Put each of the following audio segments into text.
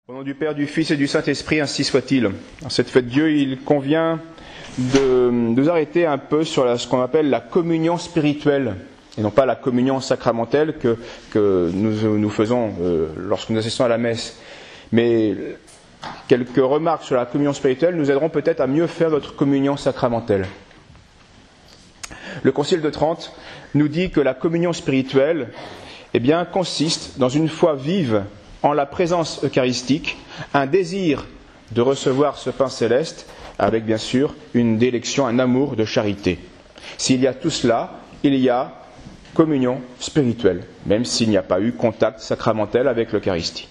Au nom du Père, du Fils et du Saint-Esprit, ainsi soit-il. En cette fête de Dieu, il convient de nous arrêter un peu sur ce qu'on appelle la communion spirituelle, et non pas la communion sacramentelle que nous faisons lorsque nous assistons à la messe. Mais quelques remarques sur la communion spirituelle nous aideront peut-être à mieux faire notre communion sacramentelle. Le Concile de Trente nous dit que la communion spirituelle consiste dans une foi vive en la présence eucharistique, un désir de recevoir ce pain céleste, avec bien sûr une délection, un amour de charité. S'il y a tout cela, il y a communion spirituelle, même s'il n'y a pas eu contact sacramentel avec l'Eucharistie.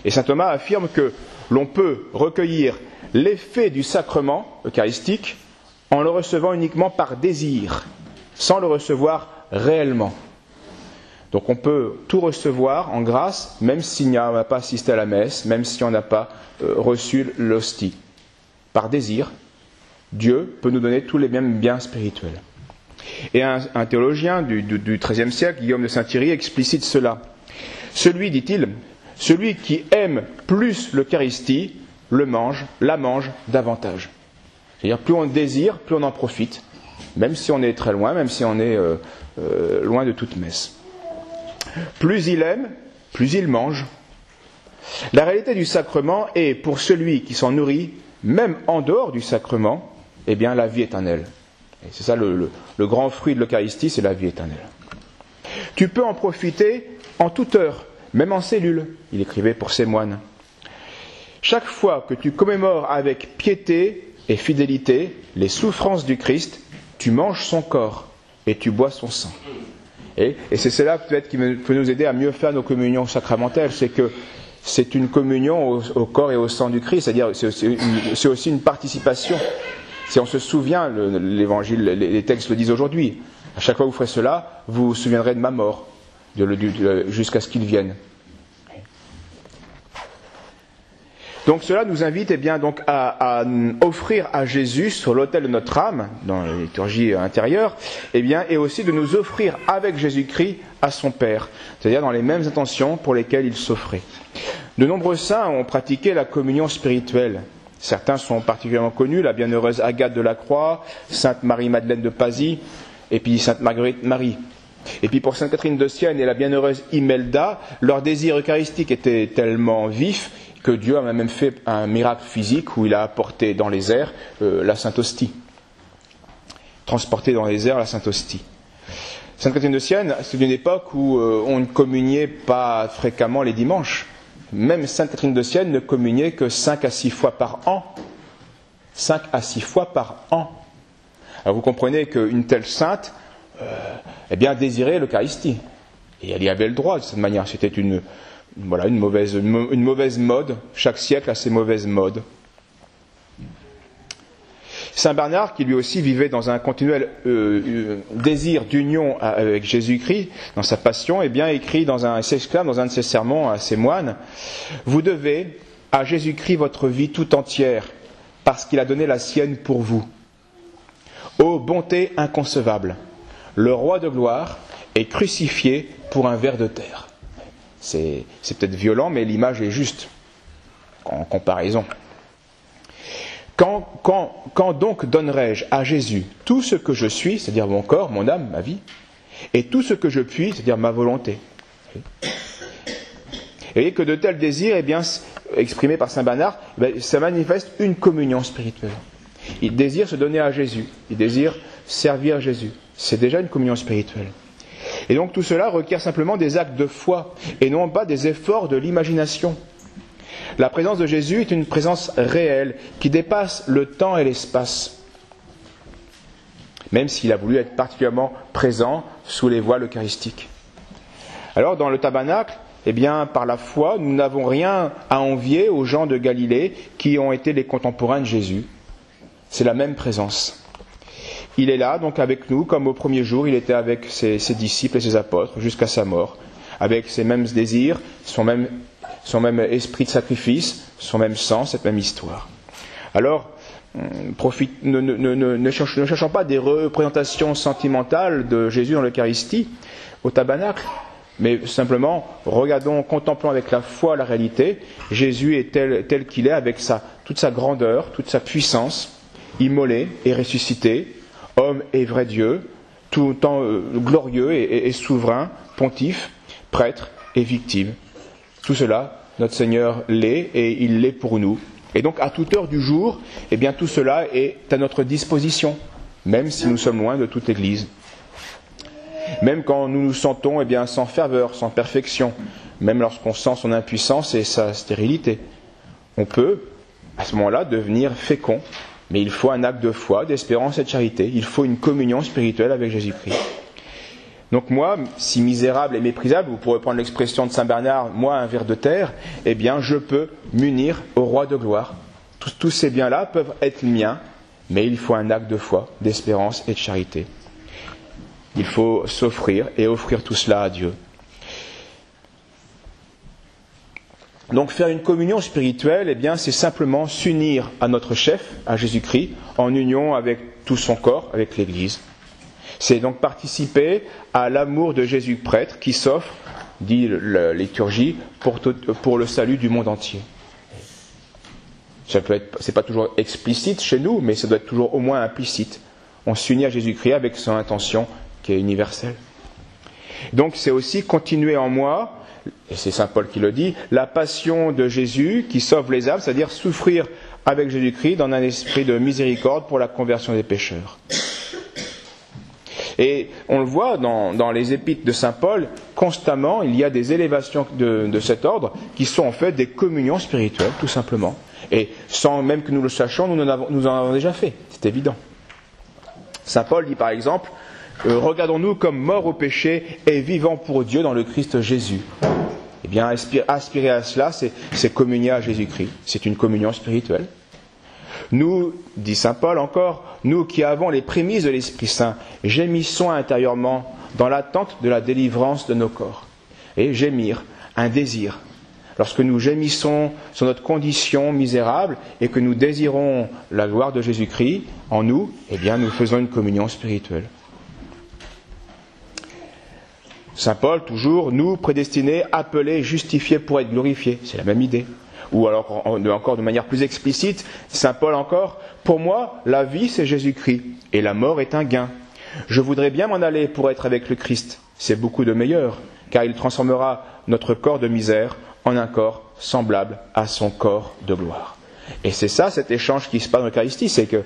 Et saint Thomas affirme que l'on peut recueillir l'effet du sacrement eucharistique en le recevant uniquement par désir, sans le recevoir réellement. Donc on peut tout recevoir en grâce, même s'il n'y a pas assisté à la messe, même si on n'a pas reçu l'hostie. Par désir, Dieu peut nous donner tous les mêmes biens spirituels. Et un théologien du XIIIe siècle, Guillaume de Saint-Thierry, explicite cela. Celui, dit-il, celui qui aime plus l'Eucharistie, la mange davantage. C'est-à-dire plus on désire, plus on en profite, même si on est très loin, même si on est loin de toute messe. Plus il aime, plus il mange. La réalité du sacrement est, pour celui qui s'en nourrit, même en dehors du sacrement, la vie éternelle. Et c'est ça le grand fruit de l'Eucharistie, c'est la vie éternelle. Tu peux en profiter en toute heure, même en cellule, il écrivait pour ses moines. Chaque fois que tu commémores avec piété et fidélité les souffrances du Christ, tu manges son corps et tu bois son sang. Et c'est cela peut-être qui peut nous aider à mieux faire nos communions sacramentelles, c'est que c'est une communion au corps et au sang du Christ, c'est-à-dire c'est aussi une participation. Si on se souvient, l'Évangile, les textes le disent aujourd'hui, à chaque fois que vous ferez cela, vous vous souviendrez de ma mort, jusqu'à ce qu'il vienne. Donc cela nous invite à offrir à Jésus sur l'autel de notre âme, dans la liturgie intérieure, et aussi de nous offrir avec Jésus-Christ à son Père, c'est-à-dire dans les mêmes intentions pour lesquelles il s'offrait. De nombreux saints ont pratiqué la communion spirituelle. Certains sont particulièrement connus, la bienheureuse Agathe de la Croix, sainte Marie-Madeleine de Pasie, et puis sainte Marguerite Marie. Et puis pour sainte Catherine de Sienne et la bienheureuse Imelda, leur désir eucharistique était tellement vif que Dieu a même fait un miracle physique où il a apporté dans les airs la Sainte Hostie. Transporté dans les airs la Sainte Hostie. Sainte Catherine de Sienne, c'est une époque où on ne communiait pas fréquemment les dimanches. Même Sainte Catherine de Sienne ne communiait que 5 à 6 fois par an. 5 à 6 fois par an. Alors vous comprenez qu'une telle sainte désirait l'Eucharistie. Et elle y avait le droit de cette manière. C'était une mauvaise mode. Chaque siècle a ses mauvaises modes. Saint Bernard, qui lui aussi vivait dans un continuel désir d'union avec Jésus-Christ, dans sa passion, écrit s'exclame dans un de ses sermons à ses moines, « Vous devez à Jésus-Christ votre vie tout entière, parce qu'il a donné la sienne pour vous. Ô bonté inconcevable, le roi de gloire est crucifié pour un ver de terre. » C'est peut-être violent, mais l'image est juste en comparaison. Quand donc donnerai-je à Jésus tout ce que je suis, c'est-à-dire mon corps, mon âme, ma vie, et tout ce que je puis, c'est-à-dire ma volonté? Et que de tels désirs, exprimés par saint Bernard, ça manifeste une communion spirituelle. Il désire se donner à Jésus, il désire servir Jésus. C'est déjà une communion spirituelle. Et donc tout cela requiert simplement des actes de foi, et non pas des efforts de l'imagination. La présence de Jésus est une présence réelle, qui dépasse le temps et l'espace. Même s'il a voulu être particulièrement présent sous les voiles eucharistiques. Alors dans le tabernacle, par la foi, nous n'avons rien à envier aux gens de Galilée qui ont été les contemporains de Jésus. C'est la même présence. Il est là, donc avec nous, comme au premier jour, il était avec ses disciples et ses apôtres, jusqu'à sa mort, avec ses mêmes désirs, son même esprit de sacrifice, son même sang, cette même histoire. Alors, ne cherchons pas des représentations sentimentales de Jésus dans l'Eucharistie, au tabernacle, mais simplement, regardons, contemplons avec la foi la réalité. Jésus est tel qu'il est, avec toute sa grandeur, toute sa puissance, immolé et ressuscité, homme et vrai Dieu, tout le temps glorieux et souverain, pontife, prêtre et victime. Tout cela, notre Seigneur l'est, et il l'est pour nous. Et donc, à toute heure du jour, eh bien, tout cela est à notre disposition, même si nous sommes loin de toute l'Église. Même quand nous nous sentons sans ferveur, sans perfection, même lorsqu'on sent son impuissance et sa stérilité, on peut, à ce moment-là, devenir fécond. Mais il faut un acte de foi, d'espérance et de charité. Il faut une communion spirituelle avec Jésus-Christ. Donc moi, si misérable et méprisable, vous pourrez prendre l'expression de saint Bernard, moi un ver de terre, je peux m'unir au roi de gloire. Tous ces biens-là peuvent être miens, mais il faut un acte de foi, d'espérance et de charité. Il faut s'offrir et offrir tout cela à Dieu. Donc faire une communion spirituelle, c'est simplement s'unir à notre chef, à Jésus-Christ, en union avec tout son corps, avec l'Église. C'est donc participer à l'amour de Jésus prêtre qui s'offre, dit la liturgie, pour le salut du monde entier. C'est pas toujours explicite chez nous, mais ça doit être toujours au moins implicite. On s'unit à Jésus-Christ avec son intention qui est universelle. Donc c'est aussi continuer en moi, et c'est saint Paul qui le dit, la passion de Jésus qui sauve les âmes, c'est-à-dire souffrir avec Jésus-Christ dans un esprit de miséricorde pour la conversion des pécheurs. Et on le voit dans les épîtres de saint Paul, constamment il y a des élévations de cet ordre qui sont en fait des communions spirituelles, tout simplement. Et sans même que nous le sachions, nous en avons déjà fait, c'est évident. Saint Paul dit par exemple, regardons-nous comme morts au péché et vivants pour Dieu dans le Christ Jésus. Aspirer à cela, c'est communier à Jésus-Christ. C'est une communion spirituelle. Nous, dit saint Paul encore, nous qui avons les prémices de l'Esprit Saint, gémissons intérieurement dans l'attente de la délivrance de nos corps. Et gémir, un désir. Lorsque nous gémissons sur notre condition misérable et que nous désirons la gloire de Jésus-Christ en nous, nous faisons une communion spirituelle. Saint Paul, toujours, nous prédestinés, appelés, justifiés pour être glorifiés. C'est la même idée. Ou alors, encore de manière plus explicite, saint Paul encore, pour moi, la vie c'est Jésus-Christ, et la mort est un gain. Je voudrais bien m'en aller pour être avec le Christ. C'est beaucoup de meilleur, car il transformera notre corps de misère en un corps semblable à son corps de gloire. Et c'est ça, cet échange qui se passe dans l'Eucharistie, c'est que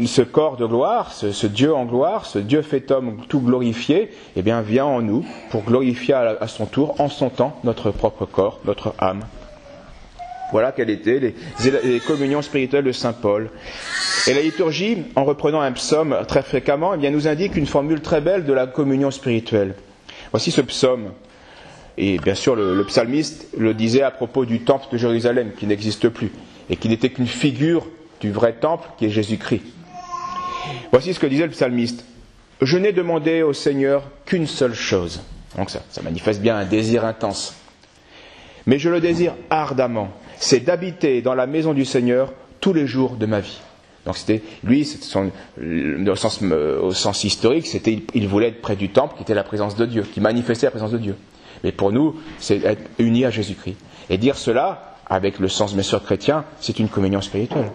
ce corps de gloire, ce Dieu en gloire, ce Dieu fait homme tout glorifié, vient en nous pour glorifier à son tour, en son temps, notre propre corps, notre âme. Voilà quelles étaient les communions spirituelles de saint Paul. Et la liturgie, en reprenant un psaume très fréquemment, nous indique une formule très belle de la communion spirituelle. Voici ce psaume. Et bien sûr, le psalmiste le disait à propos du temple de Jérusalem, qui n'existe plus, et qui n'était qu'une figure du vrai temple, qui est Jésus-Christ. Voici ce que disait le psalmiste. « Je n'ai demandé au Seigneur qu'une seule chose. » Donc ça manifeste bien un désir intense. « Mais je le désire ardemment. C'est d'habiter dans la maison du Seigneur tous les jours de ma vie. » Donc au sens historique, il voulait être près du temple, qui était la présence de Dieu, qui manifestait la présence de Dieu. Mais pour nous, c'est être unis à Jésus-Christ. Et dire cela, avec le sens bien sûr chrétien, c'est une communion spirituelle.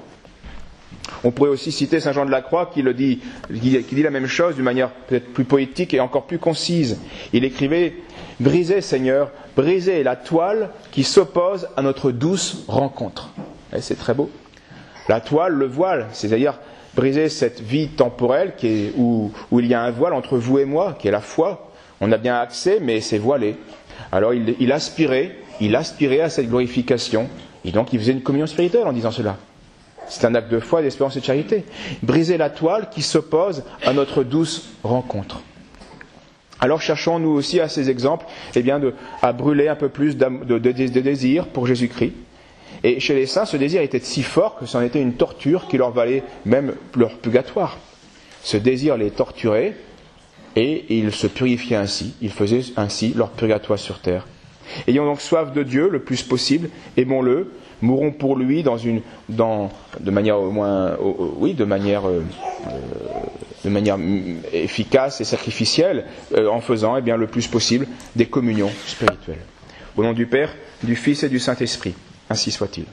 On pourrait aussi citer saint Jean de la Croix qui dit la même chose d'une manière peut-être plus poétique et encore plus concise. Il écrivait « Brisez, Seigneur, brisez la toile qui s'oppose à notre douce rencontre. » C'est très beau. La toile, le voile, c'est-à-dire briser cette vie temporelle où il y a un voile entre vous et moi, qui est la foi. On a bien accès, mais c'est voilé. Alors il aspirait à cette glorification, et donc il faisait une communion spirituelle en disant cela. C'est un acte de foi, d'espérance et de charité. Briser la toile qui s'oppose à notre douce rencontre. Alors cherchons nous aussi à ces exemples, à brûler un peu plus de désir pour Jésus-Christ. Et chez les saints, ce désir était si fort que c'en était une torture qui leur valait même leur purgatoire. Ce désir les torturait et ils se purifiaient ainsi. Ils faisaient ainsi leur purgatoire sur terre. Ayons donc soif de Dieu le plus possible, aimons-le, mourons pour lui de manière de manière efficace et sacrificielle, en faisant le plus possible des communions spirituelles. Au nom du Père, du Fils et du Saint-Esprit, ainsi soit-il.